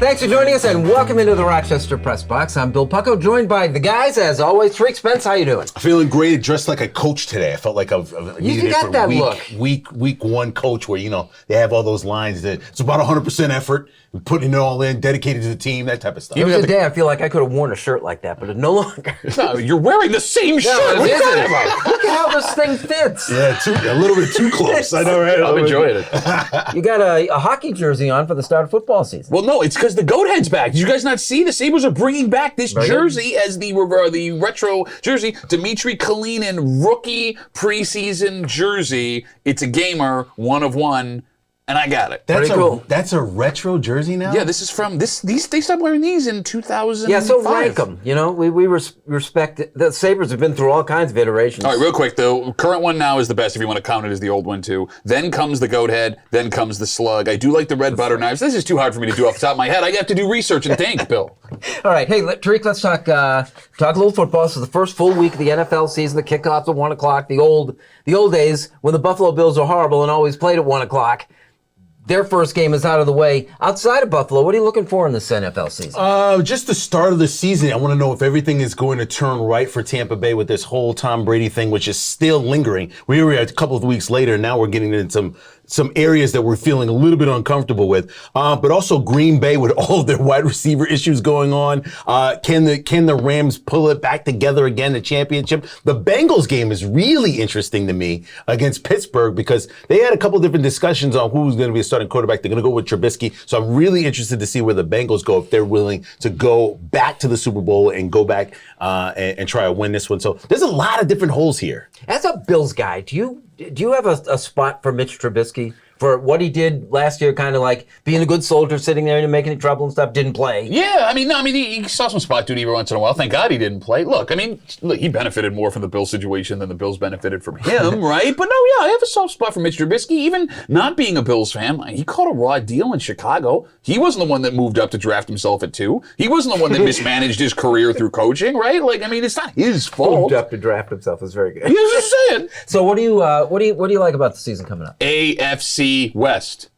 Thanks for joining us and welcome into the Rochester Press Box. I'm Bill Pucko, joined by the guys, as always. Tariq, Spence, how you doing? Feeling great, dressed like a coach today. I felt like I've You got that look. Week one coach where, they have all those lines that it's about 100% effort, putting it all in, dedicated to the team, that type of stuff. There was a day I feel like I could have worn a shirt like that, but it no longer. No, you're wearing the same shirt. What are you talking about? Look at how this thing fits. Yeah, a little bit too close. I know, right? I'm enjoying it. You got a hockey jersey on for the start of football season. Well, no, it's because the goat head's back. Did you guys not see? The Sabres are bringing back this jersey as the retro jersey. Dmitry Kalinin rookie preseason jersey. It's a gamer, one of one. And I got it. That's cool. That's a retro jersey now? Yeah, this is from these. They stopped wearing these in 2005. Yeah, so rank them. We respect it. The Sabres have been through all kinds of iterations. All right, real quick, the current one now is the best if you want to count it as the old one too. Then comes the goat head, then comes the slug. I do like the red butter knives. This is too hard for me to do off the top of my head. I have to do research and think, Bill. All right, hey, Tariq, let's talk a little football. This is the first full week of the NFL season. The kickoff's at 1 o'clock. The old days when the Buffalo Bills were horrible and always played at 1 o'clock. Their first game is out of the way. Outside of Buffalo, what are you looking for in this NFL season? Just the start of the season. I want to know if everything is going to turn right for Tampa Bay with this whole Tom Brady thing, which is still lingering. We were a couple of weeks later. Now we're getting into some areas that we're feeling a little bit uncomfortable with. But also Green Bay with all of their wide receiver issues going on. Can the Rams pull it back together again, the championship? The Bengals game is really interesting to me against Pittsburgh because they had a couple different discussions on who's going to be a starting quarterback. They're going to go with Trubisky. So I'm really interested to see where the Bengals go if they're willing to go back to the Super Bowl and go back and try to win this one. So there's a lot of different holes here. As a Bills guy, do you have a spot for Mitch Trubisky? For what he did last year, kind of like being a good soldier, sitting there and making any trouble and stuff, didn't play. Yeah, he saw some spot duty every once in a while. Thank God he didn't play. Look, he benefited more from the Bills situation than the Bills benefited from him, right? But no, yeah, I have a soft spot for Mitch Trubisky. Even not being a Bills fan, he caught a raw deal in Chicago. He wasn't the one that moved up to draft himself at 2. He wasn't the one that mismanaged his career through coaching, right? It's not his fault. Moved up to draft himself is very good. He was just saying. So what do you like about the season coming up? AFC West,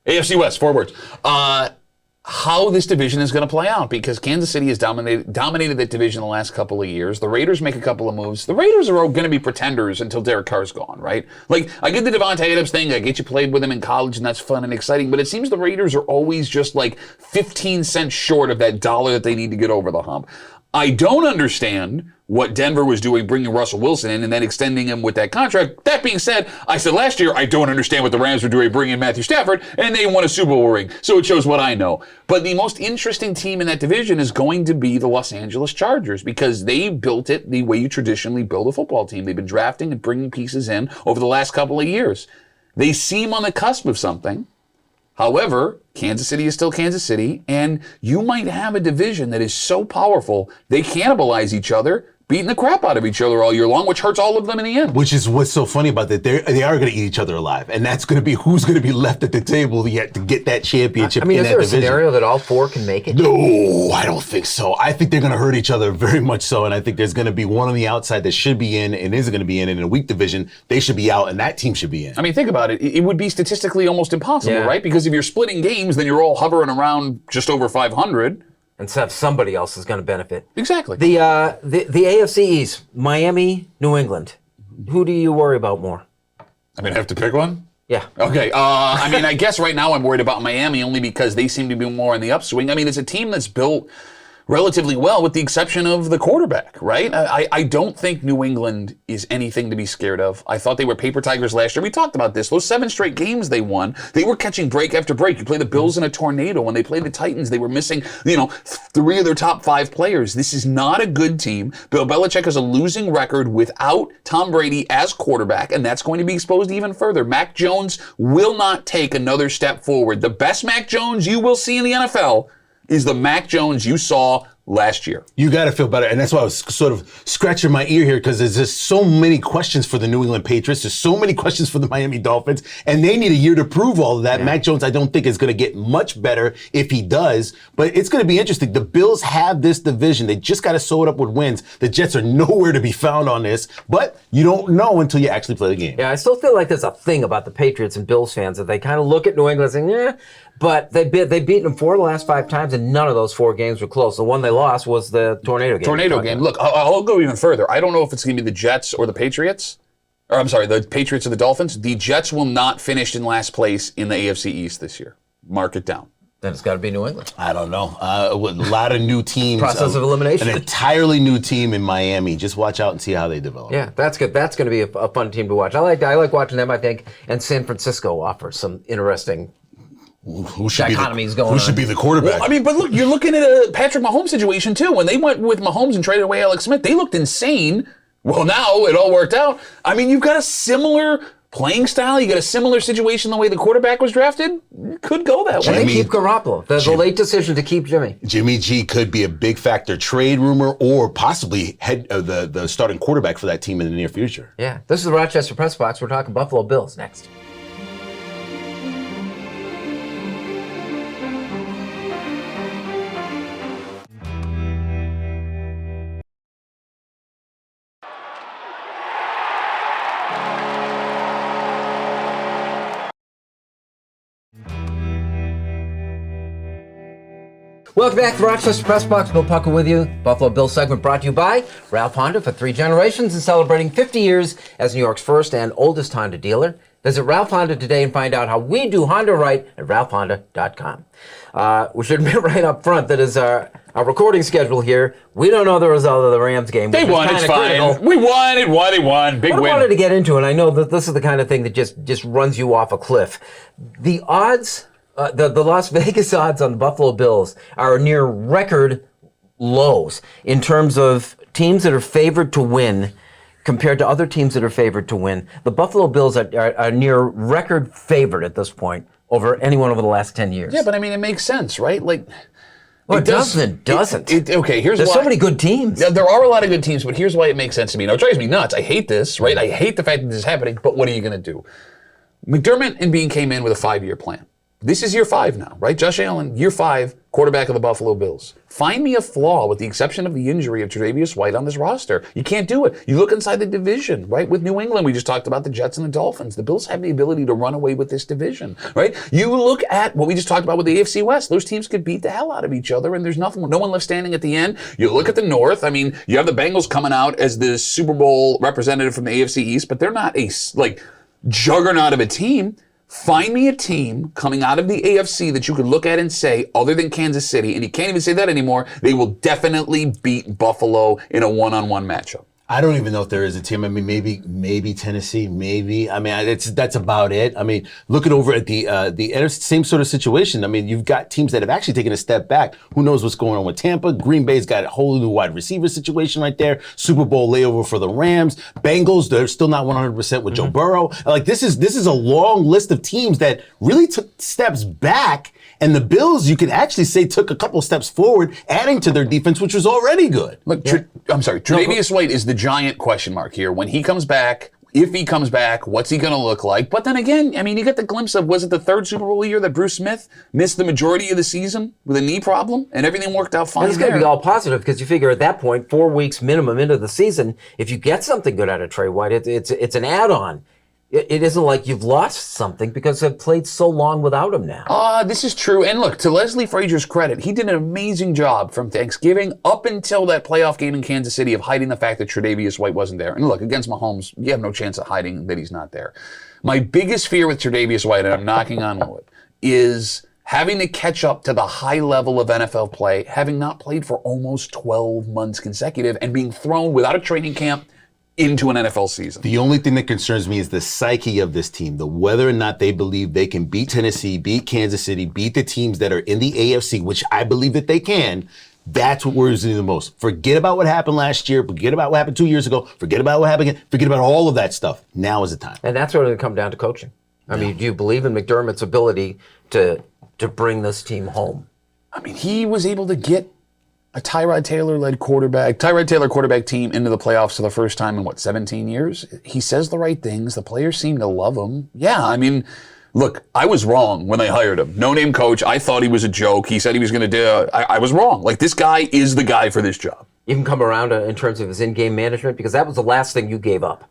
4 words. How this division is going to play out because Kansas City has dominated that division the last couple of years. The Raiders make a couple of moves. The Raiders are going to be pretenders until Derek Carr's gone, right? I get the Devontae Adams thing. I get you played with him in college, and that's fun and exciting. But it seems the Raiders are always just 15 cents short of that dollar that they need to get over the hump. I don't understand what Denver was doing bringing Russell Wilson in and then extending him with that contract. That being said, I said last year, I don't understand what the Rams were doing bringing in Matthew Stafford, and they won a Super Bowl ring. So it shows what I know. But the most interesting team in that division is going to be the Los Angeles Chargers because they built it the way you traditionally build a football team. They've been drafting and bringing pieces in over the last couple of years. They seem on the cusp of something. However, Kansas City is still Kansas City, and you might have a division that is so powerful, they cannibalize each other, beating the crap out of each other all year long, which hurts all of them in the end. Which is what's so funny about that. They are going to eat each other alive, and that's going to be who's going to be left at the table yet to get that championship in that division. Is there a scenario that all 4 can make it? No, I don't think so. I think they're going to hurt each other very much so, and I think there's going to be one on the outside that should be in and isn't going to be in a weak division. They should be out, and that team should be in. Think about it. It would be statistically almost impossible, right? Because if you're splitting games, then you're all hovering around just over 500. And somebody else is going to benefit. Exactly. The AFC East, Miami, New England. Who do you worry about more? I have to pick one? Yeah. Okay. I guess right now I'm worried about Miami only because they seem to be more on the upswing. It's a team that's built relatively well with the exception of the quarterback, right? I don't think New England is anything to be scared of. I thought they were paper tigers last year. We talked about this. Those 7 straight games they won, they were catching break after break. You play the Bills in a tornado. When they played the Titans, they were missing, 3 of their top 5 players. This is not a good team. Bill Belichick has a losing record without Tom Brady as quarterback, and that's going to be exposed even further. Mac Jones will not take another step forward. The best Mac Jones you will see in the NFL is the Mac Jones you saw last year. You got to feel better. And that's why I was sort of scratching my ear here, because there's just so many questions for the New England Patriots. There's so many questions for the Miami Dolphins, and they need a year to prove all of that. Yeah. Mac Jones, I don't think is going to get much better if he does, but it's going to be interesting. The Bills have this division. They just got to sew it up with wins. The Jets are nowhere to be found on this, but you don't know until you actually play the game. Yeah, I still feel like there's a thing about the Patriots and Bills fans that they kind of look at New England and say, yeah, but they've beaten them 4 of the last 5 times, and none of those 4 games were close. The one they lost was the tornado game. Look, I'll go even further. I don't know if it's going to be the Jets or the Patriots. Or I'm sorry, the Patriots or the Dolphins. The Jets will not finish in last place in the AFC East this year. Mark it down. Then it's got to be New England. I don't know. A lot of new teams. Process of elimination. An entirely new team in Miami. Just watch out and see how they develop. Yeah, that's good. That's going to be a fun team to watch. I like watching them, I think. And San Francisco offers some interesting dichotomies going on. Who should be the quarterback? Well, I mean, but look, you're looking at a Patrick Mahomes situation, too. When they went with Mahomes and traded away Alex Smith, they looked insane. Well, now it all worked out. I mean, you've got a similar playing style. You got a similar situation the way the quarterback was drafted. Could go that way. They keep Garoppolo. The late decision to keep Jimmy. Jimmy G could be a big factor. Trade rumor or possibly the starting quarterback for that team in the near future. Yeah. This is the Rochester Press Box. We're talking Buffalo Bills next. Welcome back to the Rochester Press Box. Bill Pucko with you. Buffalo Bills segment brought to you by Ralph Honda for 3 generations and celebrating 50 years as New York's first and oldest Honda dealer. Visit Ralph Honda today and find out how we do Honda right at ralphhonda.com. We should admit right up front that as our recording schedule here, we don't know the result of the Rams game. They won, it's fine. Critical. We won, they won. Big win. I wanted to get into, and I know that this is the kind of thing that just runs you off a cliff. The odds... The Las Vegas odds on the Buffalo Bills are near record lows in terms of teams that are favored to win compared to other teams that are favored to win. The Buffalo Bills are near record favorite at this point over anyone over the last 10 years. Yeah, but I mean, it makes sense, right? Like, well, it doesn't. Okay, here's why. There's so many good teams. Yeah, there are a lot of good teams, but here's why it makes sense to me. Now, it drives me nuts. I hate this, right? I hate the fact that this is happening, but what are you going to do? McDermott and Bean came in with a 5-year plan. This is year 5 now, right? Josh Allen, year 5, quarterback of the Buffalo Bills. Find me a flaw with the exception of the injury of Tre'Davious White on this roster. You can't do it. You look inside the division, right? With New England, we just talked about the Jets and the Dolphins. The Bills have the ability to run away with this division, right? You look at what we just talked about with the AFC West. Those teams could beat the hell out of each other, and there's no one left standing at the end. You look at the North. I mean, you have the Bengals coming out as the Super Bowl representative from the AFC East, but they're not a, juggernaut of a team. Find me a team coming out of the AFC that you could look at and say, other than Kansas City, and you can't even say that anymore, they will definitely beat Buffalo in a one-on-one matchup. I don't even know if there is a team. I mean, maybe Tennessee, maybe. I mean, that's about it. I mean, looking over at the NFC, same sort of situation. I mean, you've got teams that have actually taken a step back. Who knows what's going on with Tampa? Green Bay's got a whole new wide receiver situation right there. Super Bowl layover for the Rams. Bengals, they're still not 100% with Joe Burrow. Like this is a long list of teams that really took steps back. And the Bills, you could actually say, took a couple steps forward, adding to their defense, which was already good. Look, Tre'Davious White is the giant question mark here. When he comes back, if he comes back, what's he going to look like? But then again, I mean, you get the glimpse of, was it the 3rd Super Bowl year that Bruce Smith missed the majority of the season with a knee problem, and everything worked out fine? And it's going to be all positive because you figure at that point, 4 weeks minimum into the season, if you get something good out of Trey White, it's an add-on. It isn't like you've lost something because they've played so long without him now. This is true. And look, to Leslie Frazier's credit, he did an amazing job from Thanksgiving up until that playoff game in Kansas City of hiding the fact that Tre'Davious White wasn't there. And look, against Mahomes, you have no chance of hiding that he's not there. My biggest fear with Tre'Davious White, and I'm knocking on wood, is having to catch up to the high level of NFL play, having not played for almost 12 months consecutive and being thrown without a training camp into an NFL season. The only thing that concerns me is the psyche of this team, the whether or not they believe they can beat Tennessee, beat Kansas City, beat the teams that are in the AFC, which I believe that they can. That's what worries me the most. Forget about what happened last year. Forget about what happened 2 years ago. Forget about what happened again. Forget about all of that stuff. Now is the time. And that's where it'll come down to coaching. I mean, do you believe in McDermott's ability to bring this team home? I mean, he was able to get a Tyrod Taylor quarterback team into the playoffs for the first time in 17 years. He says the right things. The players seem to love him. Yeah, I mean, look, I was wrong when they hired him. No-name coach. I thought he was a joke. He said he was going to do. I was wrong. Like, this guy is the guy for this job. You can come around in terms of his in-game management because that was the last thing you gave up.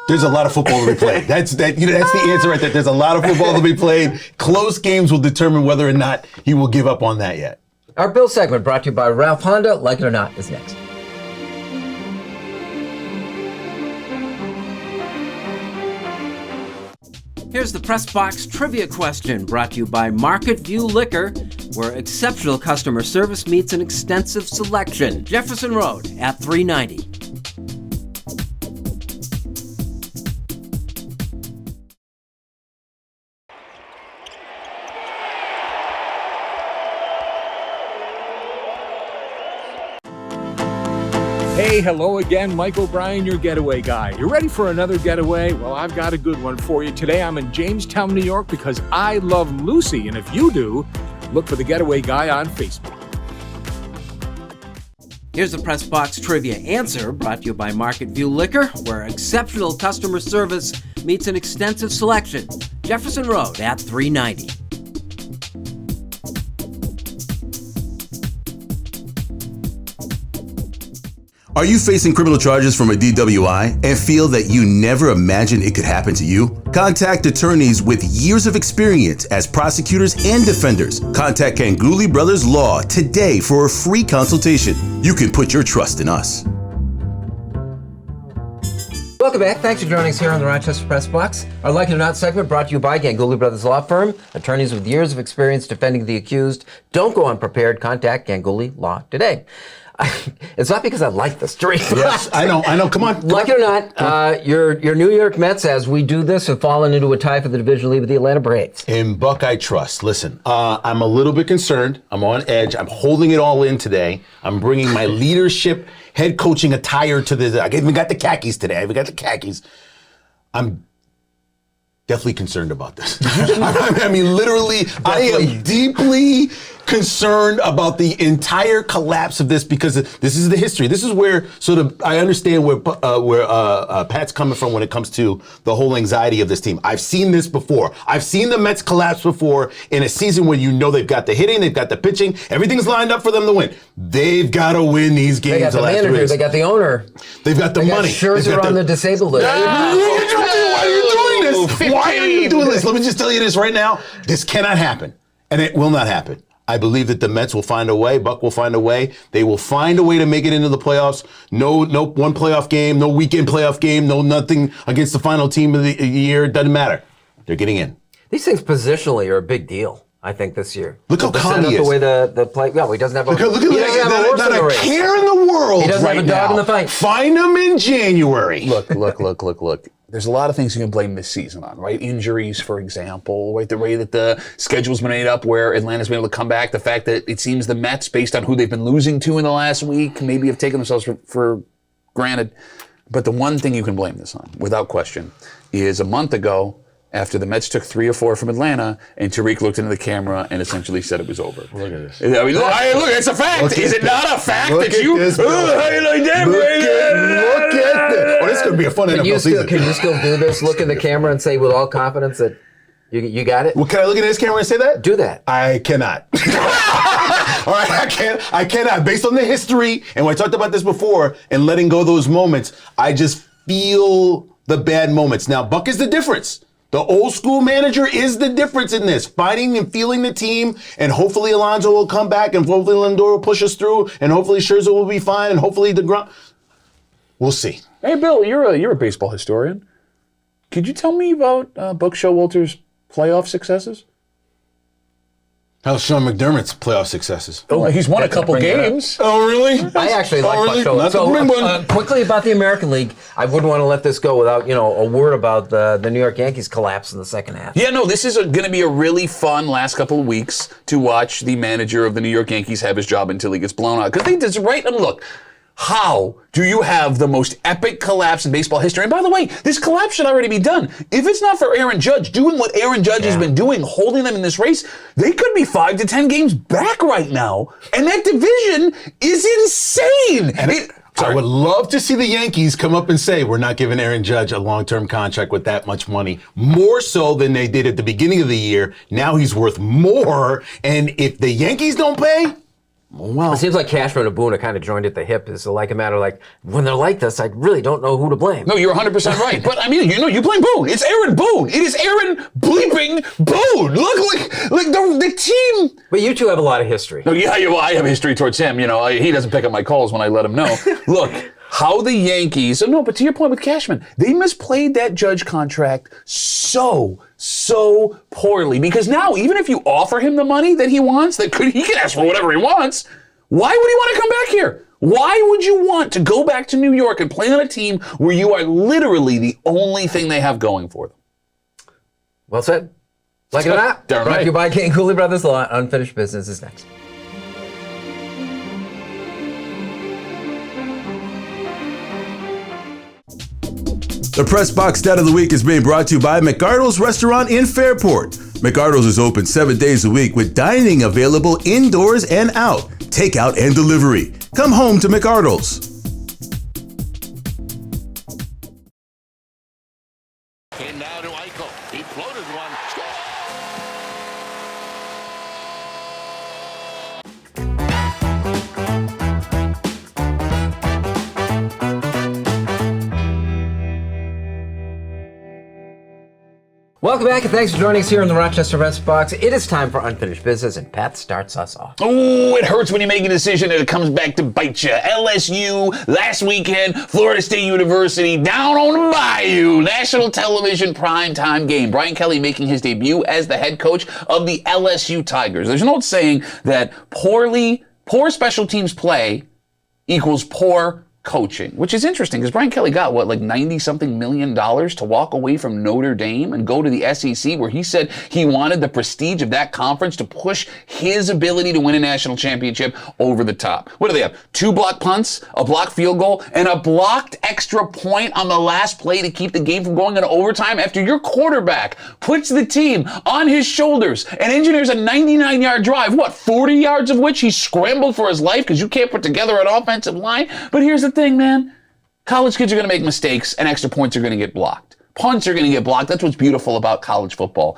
There's a lot of football to be played. That's the answer right there. There's a lot of football to be played. Close games will determine whether or not he will give up on that yet. Our Bill segment brought to you by Ralph Honda, Like It or Not, is next. Here's the Press Box Trivia question brought to you by Market View Liquor, where exceptional customer service meets an extensive selection. Jefferson Road at 390. Hey, hello again. Mike O'Brien, your getaway guy. You ready for another getaway? Well, I've got a good one for you. Today I'm in Jamestown, New York because I love Lucy. And if you do, look for the Getaway Guy on Facebook. Here's the Press Box Trivia answer brought to you by Market View Liquor, where exceptional customer service meets an extensive selection. Jefferson Road at 390. Are you facing criminal charges from a DWI and feel that you never imagined it could happen to you? Contact attorneys with years of experience as prosecutors and defenders. Contact Ganguly Brothers Law today for a free consultation. You can put your trust in us. Welcome back. Thanks for joining us here on the Rochester Press Box. Our Like It or Not segment brought to you by Ganguly Brothers Law Firm. Attorneys with years of experience defending the accused. Don't go unprepared. Contact Ganguly Law today. It's not because I like this streak. Yes, I know. Come on. Like it or not, your New York Mets, as we do this, have fallen into a tie for the division lead with the Atlanta Braves. In Buck, I trust. Listen, I'm a little bit concerned. I'm on edge. I'm holding it all in today. I'm bringing my leadership, head coaching attire to this. I even got the khakis today. I'm definitely concerned about this. I mean, literally, I am deeply concerned about the entire collapse of this because this is the history. This is where sort of I understand where Pat's coming from when it comes to the whole anxiety of this team. I've seen this before. I've seen the Mets collapse before in a season where you know they've got the hitting, they've got the pitching, everything's lined up for them to win. They've got to win these games. They got the manager, they got the owner, they've got the money. Scherzer on the disabled list. Why are you doing this? Why are you doing this? Let me just tell you this right now. This cannot happen, and it will not happen. I believe that the Mets will find a way. Buck will find a way. They will find a way to make it into the playoffs. No one playoff game, no weekend playoff game, no nothing against the final team of the year. It doesn't matter. They're getting in. These things positionally are a big deal, I think, this year. Look how calm he is. The way the play. No, he doesn't have a. Look at not a care in the world. He doesn't right have a dog now. in the fight. Find him in January. Look. There's a lot of things you can blame this season on, right? Injuries, for example, right? The way that the schedule's been made up where Atlanta's been able to come back. The fact that it seems the Mets, based on who they've been losing to in the last week, maybe have taken themselves for granted. But the one thing you can blame this on, without question, is a month ago, after the Mets took 3 or 4 from Atlanta, and Tariq looked into the camera and essentially said it was over. Look at this. I mean, look, it's a fact. Is it not a fact that you? This, how you like that, look at this. Oh, this is going to be a fun NFL season. Can you still do this? Look in the camera and say with all confidence that you got it? Well, can I look at this camera and say that? Do that. I cannot. All right, I cannot. Based on the history, and when I talked about this before, and letting go of those moments, I just feel the bad moments. Now, Buck is the difference. The old school manager is the difference in this. Fighting and feeling the team, and hopefully Alonso will come back, and hopefully Lindor will push us through, and hopefully Scherzer will be fine, and hopefully DeGrom. We'll see. Hey, Bill, you're a baseball historian. Could you tell me about Buck Showalter's playoff successes? How's Sean McDermott's playoff successes? Oh, he's won a couple games. Oh, really? I actually like Buck Showalter. So, quickly about the American League, I wouldn't want to let this go without, a word about the New York Yankees collapse in the second half. Yeah, no, this is going to be a really fun last couple of weeks to watch the manager of the New York Yankees have his job until he gets blown out. Because they just, right? And look, How do you have the most epic collapse in baseball history? And by the way, this collapse should already be done. If it's not for Aaron Judge doing what Aaron Judge has been doing, holding them in this race, they could be 5 to 10 games back right now. And that division is insane. And I would love to see the Yankees come up and say, we're not giving Aaron Judge a long-term contract with that much money, more so than they did at the beginning of the year. Now he's worth more. And if the Yankees don't pay, well, it seems like Cashman and Boone are kind of joined at the hip. It's like a matter of like, when they're like this, I really don't know who to blame. No, you're 100% right. But I mean, you blame Boone. It's Aaron Boone. It is Aaron bleeping Boone. Look, like the team. But you two have a lot of history. No, yeah, I have history towards him. He doesn't pick up my calls when I let him know. Look, how the Yankees, but to your point with Cashman, they misplayed that Judge contract so poorly, because now even if you offer him the money that he wants, he can ask for whatever he wants. Why would he want to come back here? Why would you want to go back to New York and play on a team where you are literally the only thing they have going for them? Well said. Like it or not, Darn brought right. to you by King Cooley Brothers Law. Unfinished Business is next. The Press Box Stat of the Week is being brought to you by McArdle's Restaurant in Fairport. McArdle's is open 7 days a week with dining available indoors and out, takeout and delivery. Come home to McArdle's. And now to Eichel. He floated one. Welcome back, and thanks for joining us here in the Rochester Press Box. It is time for Unfinished Business, and Pat starts us off. Oh, it hurts when you make a decision and it comes back to bite you. LSU, last weekend, Florida State University, down on the bayou. National television primetime game. Brian Kelly making his debut as the head coach of the LSU Tigers. There's an old saying that poor special teams play equals poor coaching, which is interesting because Brian Kelly got like $90-something million to walk away from Notre Dame and go to the SEC, where he said he wanted the prestige of that conference to push his ability to win a national championship over the top. What do they have? 2 blocked punts, a blocked field goal, and a blocked extra point on the last play to keep the game from going into overtime after your quarterback puts the team on his shoulders and engineers a 99-yard drive, 40 yards of which he scrambled for his life because you can't put together an offensive line. But here's the thing, man. College kids are going to make mistakes, and extra points are going to get blocked. Punts are going to get blocked. That's what's beautiful about college football.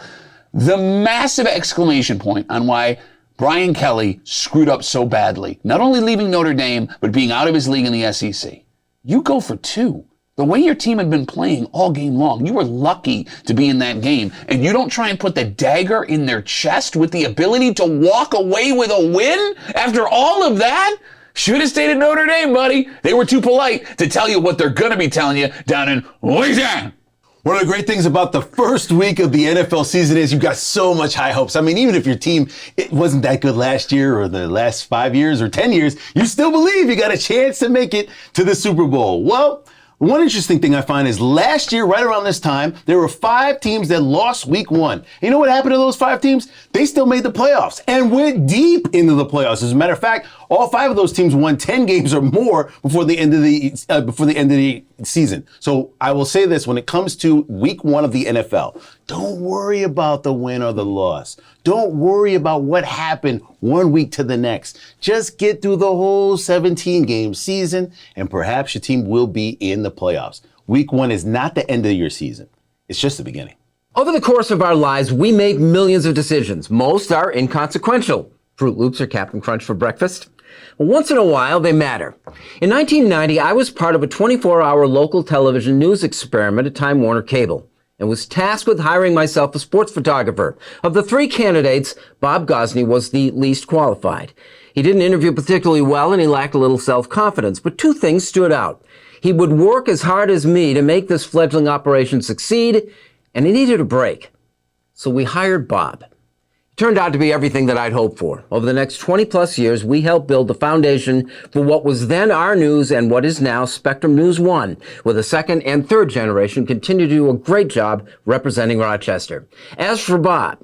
The massive exclamation point on why Brian Kelly screwed up so badly, not only leaving Notre Dame, but being out of his league in the SEC. You go for 2. The way your team had been playing all game long, you were lucky to be in that game, and you don't try and put the dagger in their chest with the ability to walk away with a win after all of that? Should have stayed at Notre Dame, buddy. They were too polite to tell you what they're going to be telling you down in Louisiana. one of the great things about the first week of the NFL season is you've got so much high hopes. I mean, even if your team it wasn't that good last year or the last 5 years or 10 years, you still believe you got a chance to make it to the Super Bowl. Well, one interesting thing I find is last year, right around this time, there were 5 teams that lost week 1. And you know what happened to those 5 teams? They still made the playoffs and went deep into the playoffs. As a matter of fact, all 5 of those teams won 10 games or more before the end of the season. So I will say this: when it comes to week 1 of the NFL, don't worry about the win or the loss. Don't worry about what happened one week to the next. Just get through the whole 17-game season, and perhaps your team will be in the playoffs. Week 1 is not the end of your season. It's just the beginning. Over the course of our lives, we make millions of decisions. Most are inconsequential. Fruit Loops or Captain Crunch for breakfast. Once in a while, they matter. In 1990, I was part of a 24-hour local television news experiment at Time Warner Cable and was tasked with hiring myself a sports photographer. Of the 3 candidates, Bob Gosney was the least qualified. He didn't interview particularly well, and he lacked a little self-confidence, but 2 things stood out. He would work as hard as me to make this fledgling operation succeed, and he needed a break. So we hired Bob. Turned out to be everything that I'd hoped for. Over the next 20-plus years, we helped build the foundation for what was then our news and what is now Spectrum News 1, where the 2nd and 3rd generation continue to do a great job representing Rochester. As for Bob,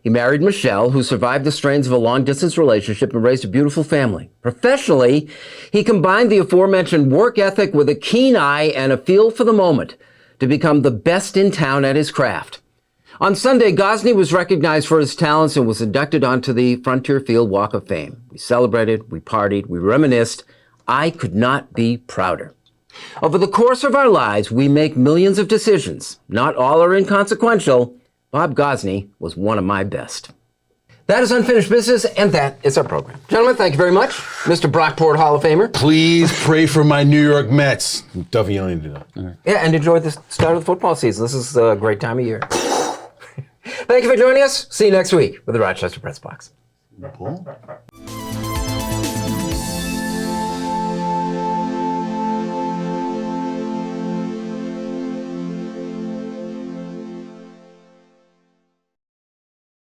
He married Michelle, who survived the strains of a long-distance relationship and raised a beautiful family. Professionally, he combined the aforementioned work ethic with a keen eye and a feel for the moment to become the best in town at his craft. On Sunday, Gosney was recognized for his talents and was inducted onto the Frontier Field Walk of Fame. We celebrated, we partied, we reminisced. I could not be prouder. Over the course of our lives, we make millions of decisions. Not all are inconsequential. Bob Gosney was one of my best. That is Unfinished Business, and that is our program. Gentlemen, thank you very much. Mr. Brockport Hall of Famer. Please pray for my New York Mets. Duffy, you don't need to do that. Right. Yeah, and enjoy the start of the football season. This is a great time of year. Thank you for joining us. See you next week with the Rochester Press Box. Paul?